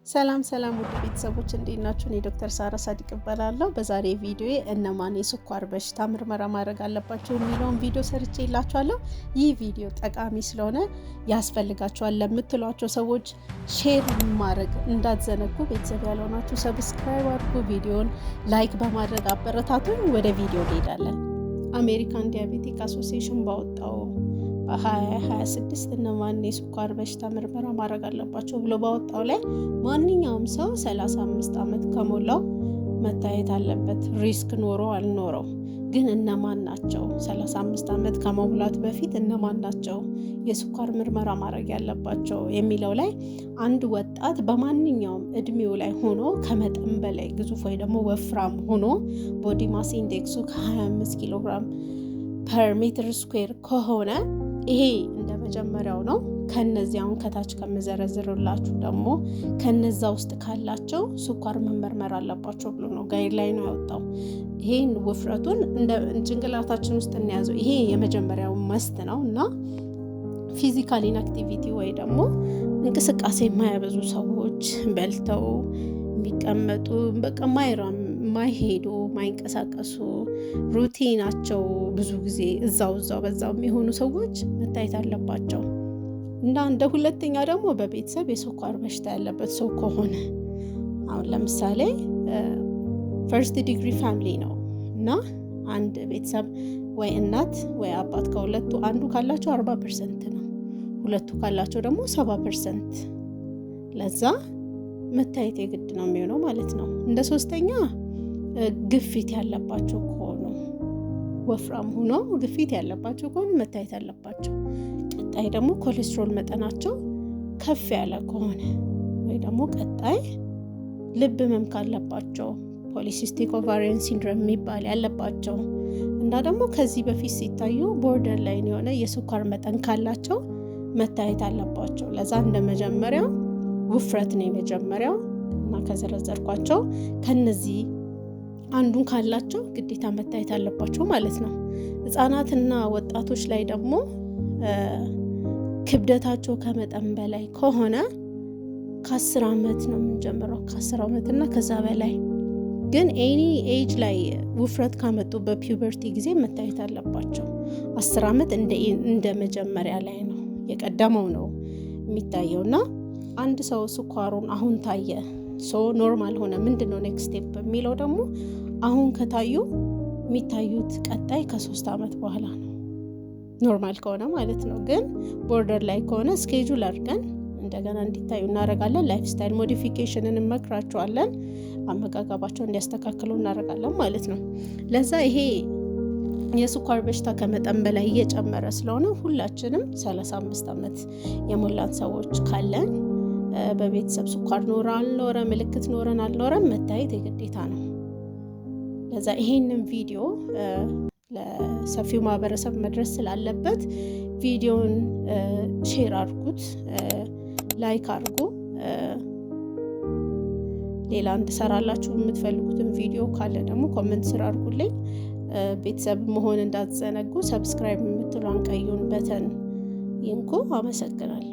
ሰላም ውድ ቤተሰቦች እንዴት ናችሁ? እኔ ዶክተር ሳራ ሳዲቅ እባላለሁ። በዛሬ ቪዲዮ እነማን የስኳር በሽታ ምርመራ ማድረግ አለባቸው የሚለውን ቪዲዮ ሰርቼላችኋለሁ። ይህ ቪዲዮ ጠቃሚ ስለሆነ ያስፈልጋችኋል ለምትሏቸው ሰዎች ሼር ማድረግ እንዳትዘነጉ። ቤተሰብ ያልሆናችሁ ሰብስክራይብ አድርጉ፣ ቪዲዮን ላይክ በማድረግ አበረታቱኝ። ወደ ቪዲዮ እንሄዳለን። አሜሪካን ዲያቤቲክ አሶሲዬሽን ባወጣው በ2026 እነማን የስኳር በሽታ ምርመራ ማድረግ አለባቸው ብሎ ባወጣው ላይ ማንኛውም ሰው 35 ዓመት ከሞላው መታየት አለበት፣ ሪስክ ኖሮ አልኖረው። ግን እነማን ናቸው 35 ዓመት ከመሙላት በፊት እነማን ናቸው የስኳር ምርመራ ማድረግ ያለባቸው የሚለው ላይ አንድ ወጣት በማንኛውም እድሜው ላይ ሆኖ ከመጠን በላይ ግዙፍ ወይ ደግሞ ወፍራም ሆኖ ቦዲ ማስ ኢንዴክሱ ከ25 ኪሎ ግራም ፐር ሜትር ስኩዌር ከሆነ ይሄ እንደ መጀመሪያው ነው። ከነዚህ አሁን ከታች ከምዘረዝርላችሁ ደግሞ ከነዛ ውስጥ ካላቸው ስኳር መመርመር አለባቸው ብሎ ነው ጋይድላይን ነው ያወጣው። ይሄን ውፍረቱን እንደ ጭንቅላታችን ውስጥ እንያዘው። ይሄ የመጀመሪያው መስት ነው እና ፊዚካል ኢንአክቲቪቲ ወይ ደግሞ እንቅስቃሴ የማያበዙ ሰዎች በልተው የሚቀመጡ በቃ ማይሄዱ ማይንቀሳቀሱ ሩቲናቸው ብዙ ጊዜ እዛው በዛው የሚሆኑ ሰዎች መታየት አለባቸው። እና እንደ ሁለተኛ ደግሞ በቤተሰብ የስኳር በሽታ ያለበት ሰው ከሆነ አሁን ለምሳሌ ፈርስት ዲግሪ ፋሚሊ ነው እና አንድ ቤተሰብ ወይ እናት ወይ አባት ከሁለቱ አንዱ ካላቸው 40% ነው፣ ሁለቱ ካላቸው ደግሞ 70%። ለዛ መታየት የግድ ነው የሚሆነው ማለት ነው። እንደ ሶስተኛ ግፊት ያለባቸው ከሆኑ ወፍራም ሆኖ ግፊት ያለባቸው ከሆኑ መታየት አለባቸው። ቀጣይ ደግሞ ኮሌስትሮል መጠናቸው ከፍ ያለ ከሆነ ወይ ደግሞ ቀጣይ ልብ ህመም ካለባቸው ፖሊሲስቲክ ኦቫሪያን ሲንድሮም የሚባል ያለባቸው እና ደግሞ ከዚህ በፊት ሲታዩ ቦርደር ላይን የሆነ የስኳር መጠን ካላቸው መታየት አለባቸው። ለዛ እንደ መጀመሪያው ውፍረት ነው የመጀመሪያው እና ከዘረዘርኳቸው ከነዚህ አንዱን ካላቸው ግዴታ መታየት አለባቸው ማለት ነው። ህጻናትና ወጣቶች ላይ ደግሞ ክብደታቸው ከመጠን በላይ ከሆነ ከ10 ዓመት ነው የምንጀምረው፣ ከ10 ዓመት እና ከዛ በላይ። ግን ኤኒ ኤጅ ላይ ውፍረት ካመጡ በፒውበርቲ ጊዜ መታየት አለባቸው። 10 ዓመት እንደ መጀመሪያ ላይ ነው የቀደመው ነው የሚታየውና አንድ ሰው ስኳሩን አሁን ታየ ኖርማል ሆነ፣ ምንድነው ኔክስት ስቴፕ የሚለው ደግሞ አሁን ከታዩ የሚታዩት ቀጣይ ከ3 ዓመት በኋላ ነው ኖርማል ከሆነ ማለት ነው። ግን ቦርደር ላይ ከሆነ ስኬጁል አድርገን እንደገና እንዲታዩ እናደርጋለን። ላይፍ ስታይል ሞዲፊኬሽንን እንመክራቸዋለን፣ አመጋገባቸው እንዲያስተካክሉ እናደርጋለን ማለት ነው። ለዛ ይሄ የስኳር በሽታ ከመጠን በላይ እየጨመረ ስለሆነ ሁላችንም 35 ዓመት የሞላን ሰዎች ካለን በቤተሰብ ስኳር ኖረ አልኖረ ምልክት ኖረን አልኖረም መታየት የግዴታ ነው። ለዛ ይሄንን ቪዲዮ ለሰፊው ማህበረሰብ መድረስ ስላለበት ቪዲዮን ሼር አድርጉት፣ ላይክ አድርጉ። ሌላ እንድሰራላችሁ የምትፈልጉትን ቪዲዮ ካለ ደግሞ ኮሜንት ስር አድርጉልኝ። ቤተሰብ መሆን እንዳትዘነጉ። ሰብስክራይብ የምትሏን ቀዩን በተን ይንኩ። አመሰግናለሁ።